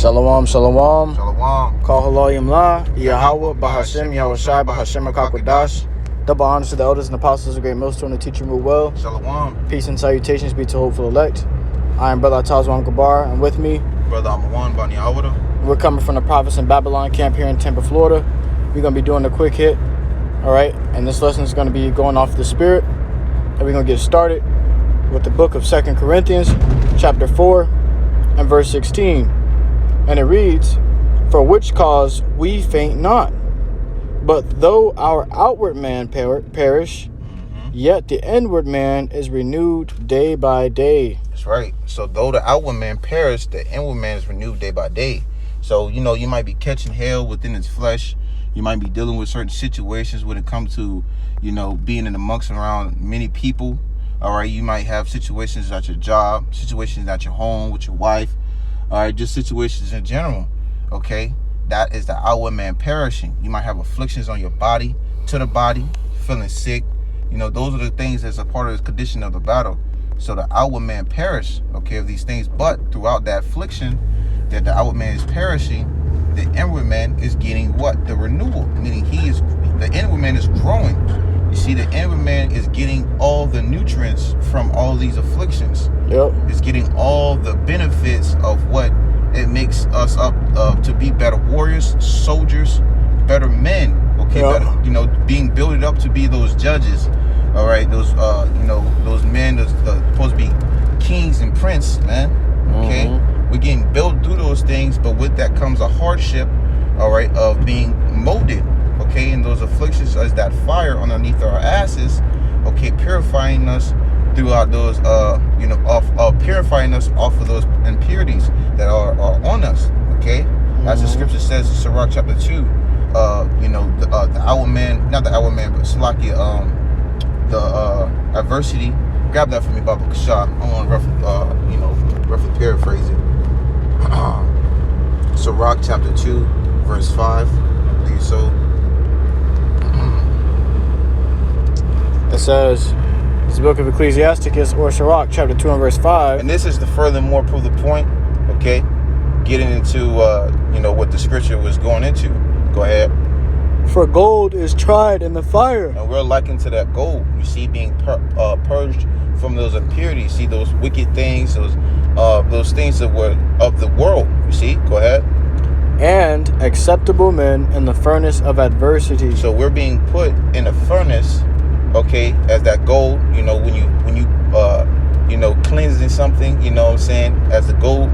Shalom, shalom. Shalom. Call HALALYAM La, YAHAWAH, BAHASHAM, YAHAWASHI, BAHASHAM, HaKakwadash. Double honors to the elders and apostles of the great millstone and teaching rule well. Shalom. Peace and salutations be to hopeful elect. I am Brother Tazwan Gabar, and with me, Brother Amawan Bani Awada. we're coming from the province in Babylon camp here in Tampa, Florida. We're going to be doing a quick hit, all right? And this lesson is going to be going off the Spirit. And we're going to get started with the book of 2 Corinthians, chapter 4, and verse 16. And it reads, "For which cause we faint not. But though our outward man perish, yet the inward man is renewed day by day." That's right. So though the outward man perish, the inward man is renewed day by day. So, you might be catching hell within its flesh. You might be dealing with certain situations when it comes to, being in amongst and around many people. All right. You might have situations at your job, situations at your home with your wife. All right. Just situations in general. Okay. That is the outward man perishing. You might have afflictions on your body, to the body, feeling sick. Those are the things that's a part of the condition of the battle. So the outward man perish, okay, of these things. But throughout that affliction that the outward man is perishing, the inward man is getting what? The renewal. Meaning the inward man is growing. You see, the inward man is getting all the nutrients from all these afflictions. Yep. It's getting all the benefits of what it makes us up to be better warriors, soldiers, better men. Okay, yeah. Better, being built up to be those judges. All right, those those men that's supposed to be kings and prince, man. Okay, we're getting built through those things, but with that comes a hardship. All right, of being molded. Okay, and those afflictions as that fire underneath our asses. Okay, purifying us throughout those purifying us off of those impurities that are on us. Okay, as the scripture says in Sirach chapter 2, the outward man, not the outward man, but Salakia, the adversity. Grab that for me, Baba Kasha. I want to roughly paraphrase it. Sirach chapter 2 verse 5, I believe so. It says, it's the book of Ecclesiasticus or Sirach chapter 2 and verse 5. And this is to furthermore prove the point, okay? Getting into, what the scripture was going into. Go ahead. "For gold is tried in the fire." And we're likened to that gold. You see, being purged from those impurities. See, those wicked things, those things that were of the world. You see? Go ahead. "And acceptable men in the furnace of adversity." So we're being put in a furnace, okay, as that gold. When you cleansing something, what I'm saying, as the gold,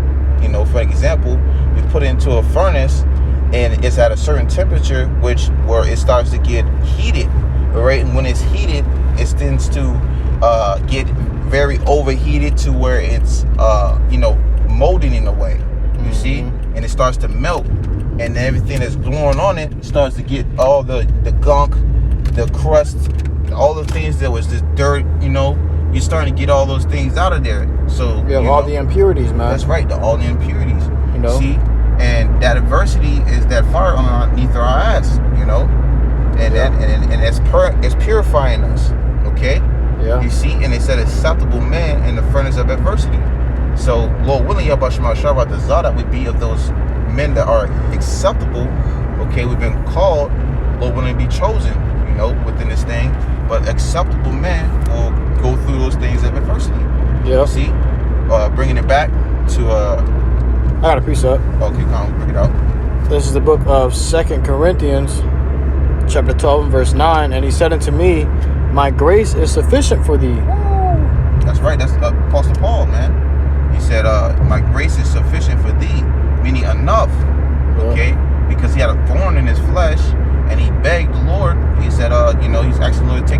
for example, you put it into a furnace and it's at a certain temperature where it starts to get heated, right? And when it's heated, it tends to get very overheated to where it's molding in a way, you see, and it starts to melt, and everything that's glowing on it starts to get all the gunk, the crust, all the things that was just dirt, you're starting to get all those things out of there. So all the impurities, man. That's right, all the impurities. See, and that adversity is that fire underneath our ass, and it's purifying us. Okay. Yeah. You see, and it said acceptable man in the furnace of adversity. So Lord willing, Yahawashim Shabbat the Zah, that we be of those men that are acceptable. Okay, we've been called, Lord willing, to be chosen, within this thing. But acceptable men will go through those things of adversity. Yeah. See, bringing it back to I got a precept. Okay, come on, bring it out. This is the book of 2 Corinthians, chapter 12 and verse 9. "And he said unto me, My grace is sufficient for thee." That's right. That's Apostle Paul, man. He said, "My grace is sufficient for thee," meaning enough. Okay, because he had a thorn in his flesh, and he begged the Lord. He said, he's asking the Lord to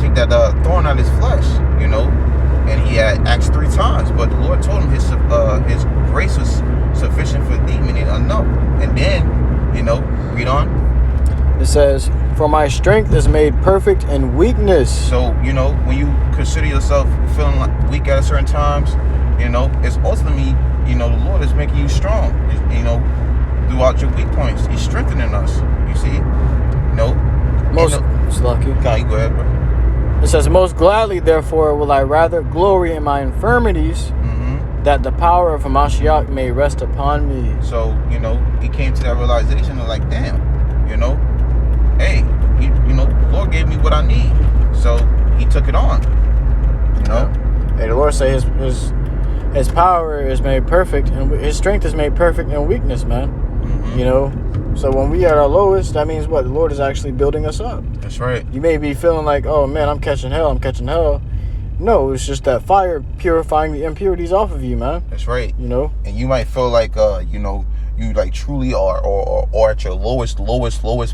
take that thorn out of his flesh, and he had asked 3 times, but the Lord told him his grace was sufficient for thee, meaning enough. And then, read on. It says, "For my strength is made perfect in weakness." So, when you consider yourself feeling like weak at certain times, it's ultimately, the Lord is making you strong, throughout your weak points. He's strengthening us, you see? It's lucky. Go ahead, bro. It says, "Most gladly, therefore, will I rather glory in my infirmities, that the power of Hamashiach may rest upon me. So, you know, he came to that realization of like, damn, you know, hey, you know, the Lord gave me what I need. So he took it on, you know. Hey, the Lord say his power is made perfect, and his strength is made perfect in weakness, man. Mm-hmm. You know, so when we are at our lowest, that means what? The Lord is actually building us up. That's right. You may be feeling like, oh man, I'm catching hell. No, it's just that fire purifying the impurities off of you, man. That's right. You know, and you might feel like, you know, you like truly are, or at your lowest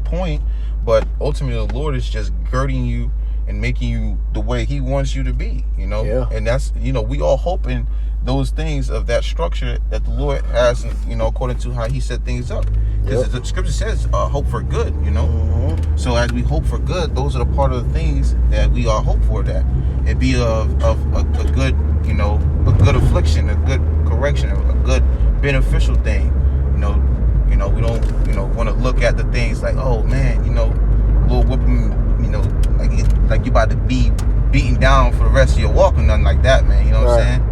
point, but ultimately the Lord is just girding you and making you the way he wants you to be, you know. Yeah. And that's, you know, we all hoping those things of that structure that the Lord has, you know, according to how he set things up. Because the scripture says hope for good, you know. Mm-hmm. So as we hope for good, those are the part of the things that we all hope for, that it be of a good, you know, a good affliction, a good correction, a good beneficial thing. You know, we don't, you know, want to look at the things like, oh man, you know, Lord whipping, you know, like you about to be beaten down for the rest of your walk or nothing like that, man. You know what I'm saying?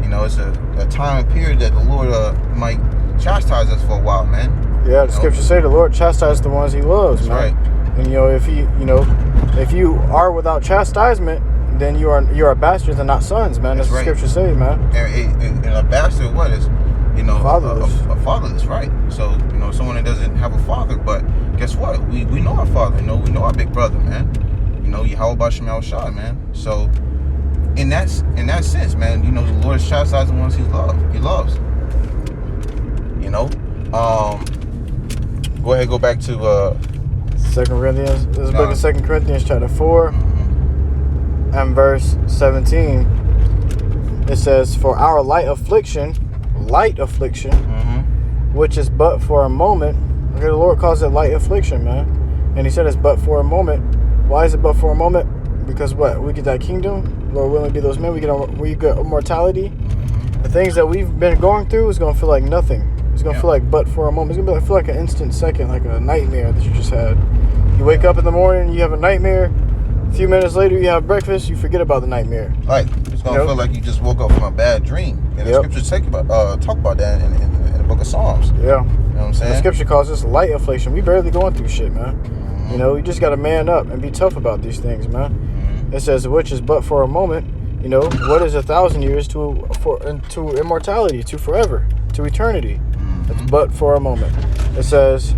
You know, it's a time and period that the Lord might chastise us for a while, man. Yeah, the scriptures say the Lord chastises the ones he loves, That's man. right. And if you are without chastisement, then you are bastards and not sons, man. That's what the scriptures say, man. And a bastard, what is, you know, fatherless. A fatherless, right? So, you know, someone that doesn't have a father, but guess what? We know our father, you know, we know our big brother, man. You know, YAHAWASHI, man. So in that sense, man, you know, the Lord is chastising the ones he loves. You know? Go ahead, go back to 2 Corinthians. This is the book of 2 Corinthians chapter 4 and verse 17. It says, for our light affliction, which is but for a moment. Okay, the Lord calls it light affliction, man. And he said it's but for a moment. Why is it but for a moment? Because what? We get that kingdom. Lord willing, be those men. We get immortality. The things that we've been going through is going to feel like nothing. It's going to feel like but for a moment. It's going to feel like an instant second, like a nightmare that you just had. You wake up in the morning, you have a nightmare. A few minutes later, you have breakfast, you forget about the nightmare. Right. It's going to feel like you just woke up from a bad dream. And the scriptures talk about that in the book of Psalms. Yeah. You know what I'm saying? The scripture calls this light affliction. We barely going through shit, man. You know, you just got to man up and be tough about these things, man. It says, which is but for a moment. You know, what is 1,000 years to immortality, to forever, to eternity? It's but for a moment. It says,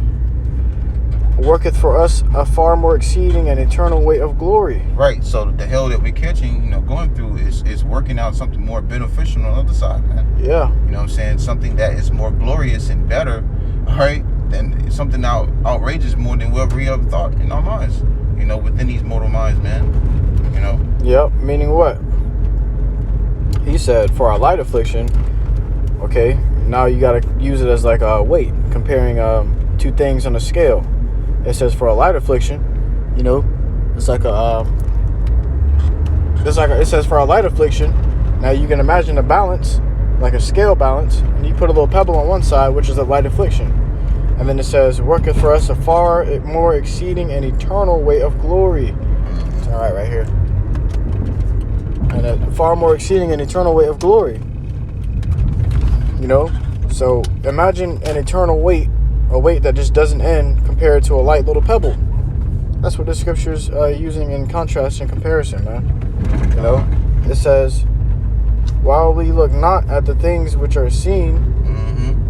worketh for us a far more exceeding and eternal weight of glory. Right. So the hell that we're catching, you know, going through is working out something more beneficial on the other side, man. Yeah. You know what I'm saying? Something that is more glorious and better, all right, than something outrageous more than we ever thought in our minds. You know, within these mortal minds, man. You know? Yep. Meaning what? He said, for our light affliction, okay, now you got to use it as like a weight, comparing two things on a scale. It says for a light affliction, you know, it says for a light affliction. Now you can imagine a balance, like a scale balance, and you put a little pebble on one side, which is a light affliction. And then it says, worketh for us a far more exceeding and eternal weight of glory. It's all right here. And a far more exceeding and eternal weight of glory. You know? So imagine an eternal weight, a weight that just doesn't end compared to a light little pebble. That's what the scripture's using in contrast and comparison, man. You know? It says, while we look not at the things which are seen,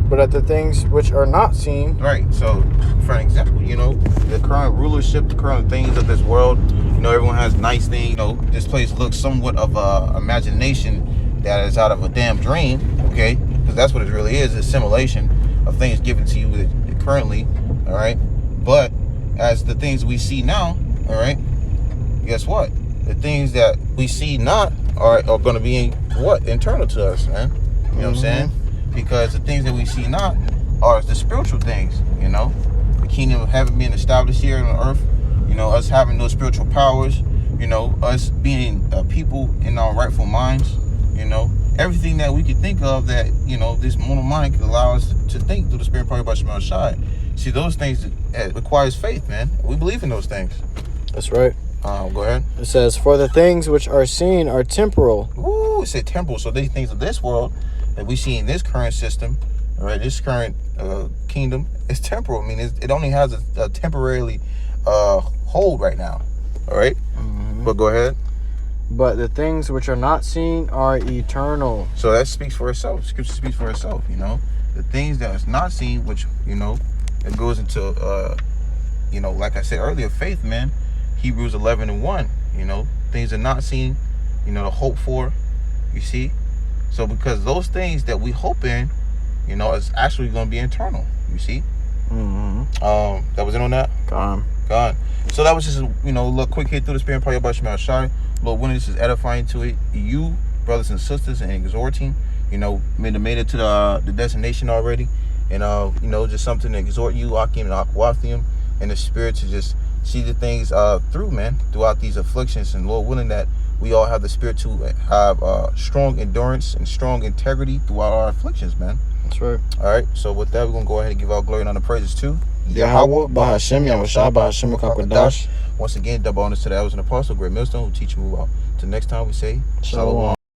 but at the things which are not seen. Right. So, for an example, you know, the current rulership, the current things of this world, you know, everyone has nice things. You know, this place looks somewhat of a imagination that is out of a damn dream, okay? Because that's what it really is, a simulation of things given to you currently, all right? But as the things we see now, all right, guess what? The things that we see not are going to be, internal to us, man. You know what I'm saying? Because the things that we see not are the spiritual things, you know, the kingdom of heaven being established here on earth, you know, us having those spiritual powers, you know, us being people in our rightful minds, you know, everything that we could think of that, you know, this mortal mind could allow us to think through the spirit power by YAHAWASHI. See, those things requires faith, man. We believe in those things. That's right. Go ahead. It says, for the things which are seen are temporal. Ooh, it said temporal. So these things of this world, that we see in this current system, all right, this current kingdom, is temporal. I mean, it only has a temporarily hold right now. All right, but go ahead. But the things which are not seen are eternal. So that speaks for itself. Scripture speaks for itself. You know, the things that is not seen, which it goes into like I said earlier, faith, man. Hebrews 11:1. Things are not seen. To hope for. You see, so because those things that we hope in, is actually going to be eternal. You see. That was it on that. God. So that was just a little quick hit through the spirit. Probably about YAHAWASHI. Lord, when this is edifying to it, you brothers and sisters, and exhorting. Made it to the destination already, and just something to exhort you, Akim and Akwathium, and the spirit to just see the things through, man, throughout these afflictions, and Lord willing that we all have the spirit to have strong endurance and strong integrity throughout our afflictions, man. That's right. All right. So with that, we're gonna go ahead and give our glory and honor praises to Yahawah, BAHASHAM, YAHAWASHI, BAHASHAM, Kakadash. Once again, double honors to the elders and apostle, great millstone, who teach and move out. Till next time, we say Shalom.